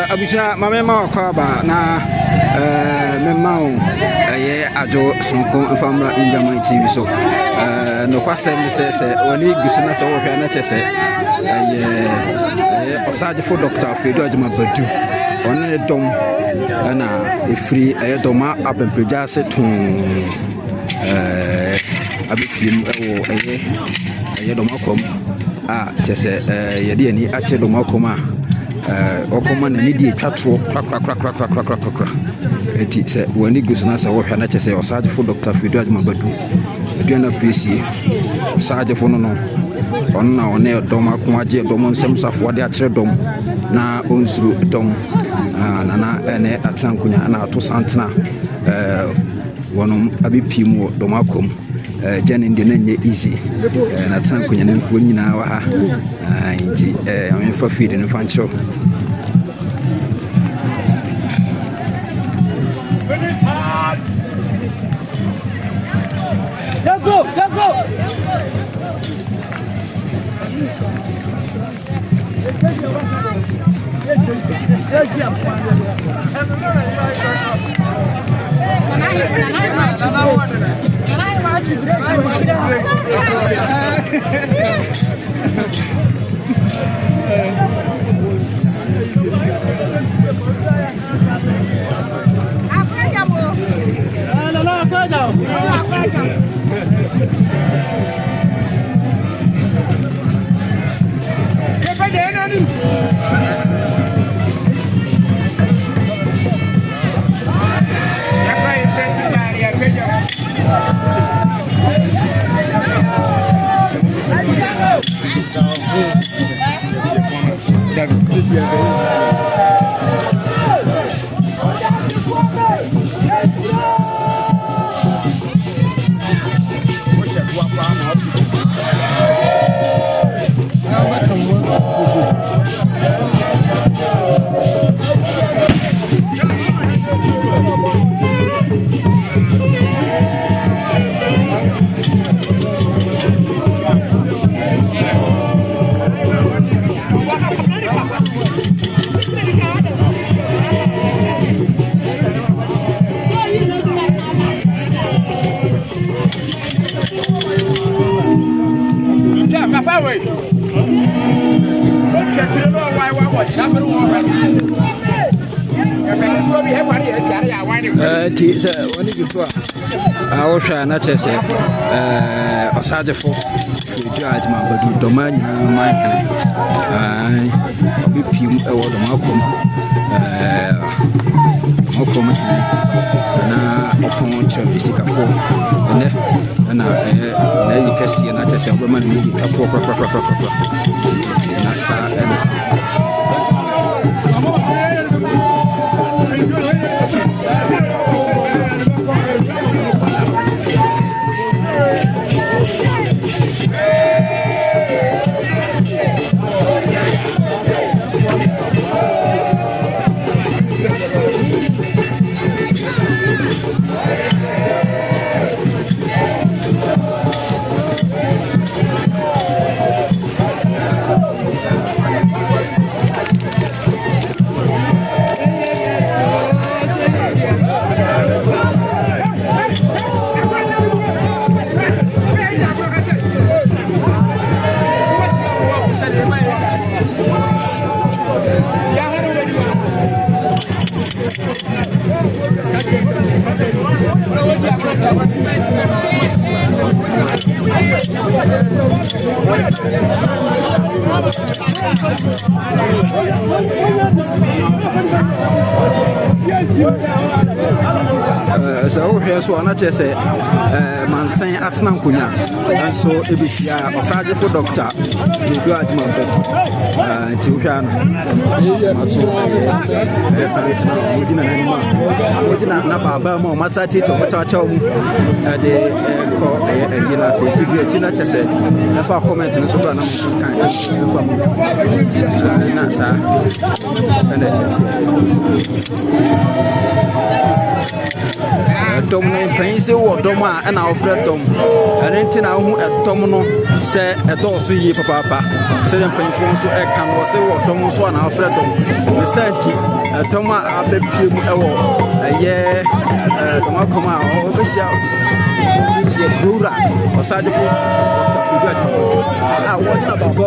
Abusha mama kwa ba na memao ye ajo sonko famra Injama TV so no kwasem se oni gusuna se wo hwa na chese ye osaje for Dr. Fredo Ajima Badu onne dom na efri doma abempeja se tun abipim wo ye doma kom chese ye de ani ache doma kom okoma na ni di twatro krakrakrakrakrakrakrakra eti se wani gusuna se wo hwa na chese osaje for Dr. Fredo Ajima Badu eduana presi osaje for no onna one dom akoaje dom nsem safo de akere dom na onsuru dom nana ene atankunya na ato santena wonom abipim wo dom akom jani ndi na nye easy na atankunya ne mfo nyina wa ha nti onfa feed no fancho go ti se woni gifo a wo hwa na chese osajefo Fredo Ajima Badu doma nyina man hene obipim e wo doma kom na opon che bisikafo ne na na yikasi na chese obema na yikafo na sa so here so na chese mansen atna nkonya so ebisia osaje for Dr. Fredo Ajima Badu ti hwa no ato santina odina na nima odina na baba ma masati to matacha mu de ko ejila se ti di echina chese na fa comment no so bra na mo kan fa mo na sa dɔm no mpanyin sɛ wɔ dɔm a ɛna wɔfrɛ dɔm ɛno nti na wohu ɛdɔm no sɛ ɛdɔɔso yie papaapa sɛdeɛ mpanyinfoɔ nso ɛka no wɔsɛ wɔ dɔm nso a na wɔfrɛ dɔm ne sɛ nti ɛdɔm a abɛpie mu ɛwɔ ɛyɛ dɔm akɔm a ɔbɛhyia kurowura ɔsagyefo Dr. Fidu Agyemang a wɔgyina baabɔ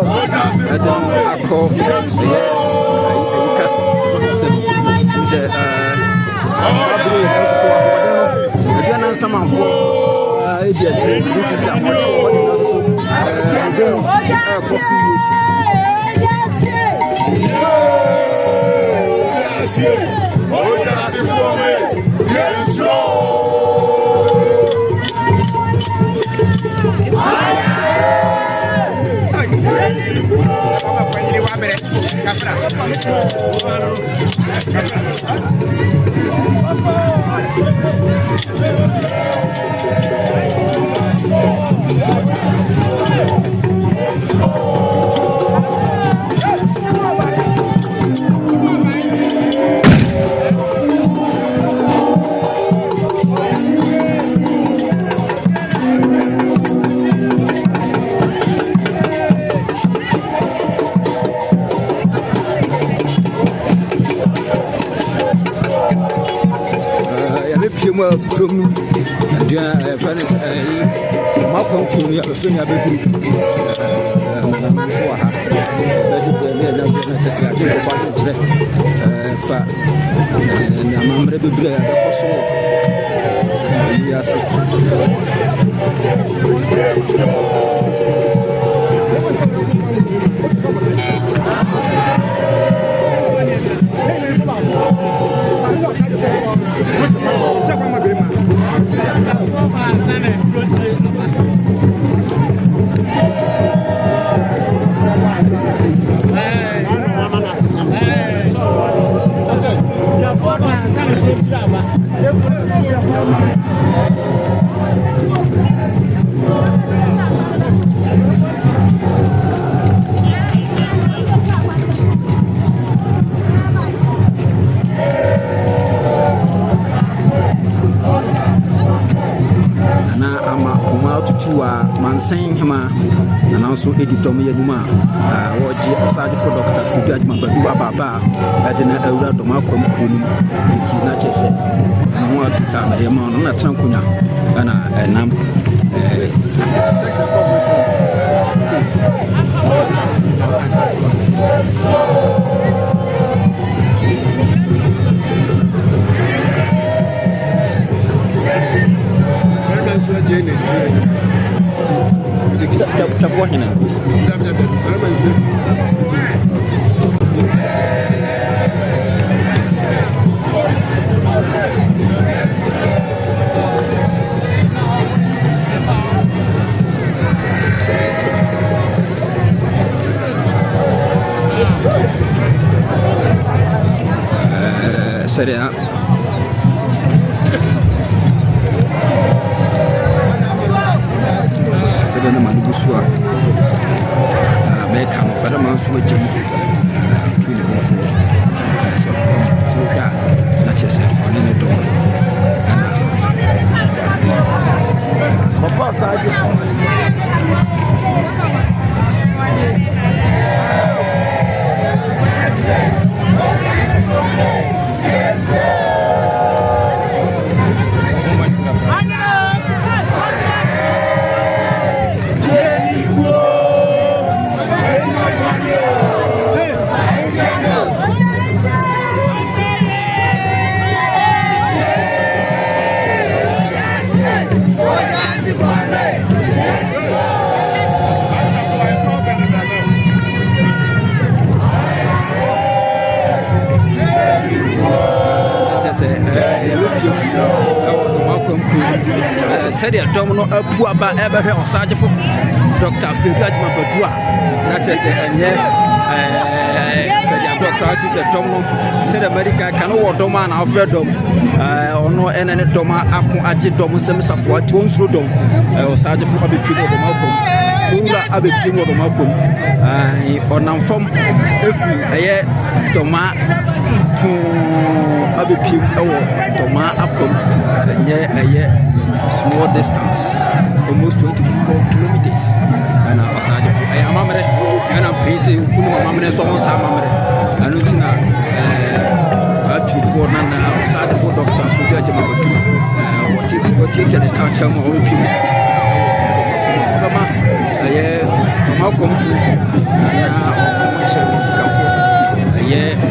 ɛde no akɔ ɛyɛ ayikasi sɛ aburo yɛ nso so ahoɔden no aduane nsamanfoɔ ɛdi akyire ntumi tu sɛ ahoɔden wɔ hɔde nso so ɔbɛ no ɛkɔ so yie mu kurom aduane fane makon kunu ya bɛfɛni abɛduru nso wɔ ha bɛde bɛne na sɛ sɛ ade nkɔfɔ ade nkyerɛ fa amammerɛ bebree a bɛkɔ so wɔ yi ase Mansen hima na nso edi dɔm yɛ num a wɔgye ɔsagyefo Dr. Fidu Agyemang Badu ababa a ɛde na awura dɔm akɔm kuro no nti na kyerɛ sɛ ɛno ho apita amedeɛ ma no na tena nkonya ɛna ɛnam Tafuah hina. Seria na manugu so a mɛka no bɛda ma nso agya yi tu ne bɔfo sɛ tuhwɛ a na kyerɛ sɛ ɔne ne dɔ papa saagye sɛdeɛ dɔm no apu aba ɛbɛhwɛ ɔsagyefo Dr. Fidu Agyemang Badu a na kyerɛ sɛ ɛnyɛ fɛdeɛ dɔkta te sɛ dɔm no sɛdeɛ Amerika ka no wɔ dɔm a na ɔfrɛ dɔm ɔno ɛne ne dɔm ako agye dɔm nsɛm safoa nti wɔnsuro dɔm ɔsagyefo abɛpie mu wɔ dɔm akɔm owura abɛpie mu wɔ dɔm akɔm ɔnam fam ɛfiri ɛyɛ dɔm a abɛpiem ɛwɔ Doma akɔm ɛnyɛ small distance, almost 24 kilometers. And I was saying, I am a man, and I'm praising Mamma, so on some mamma. I don't know. People now, side of doctor, who judge what it and touch him or people. Malcolm, Yeah.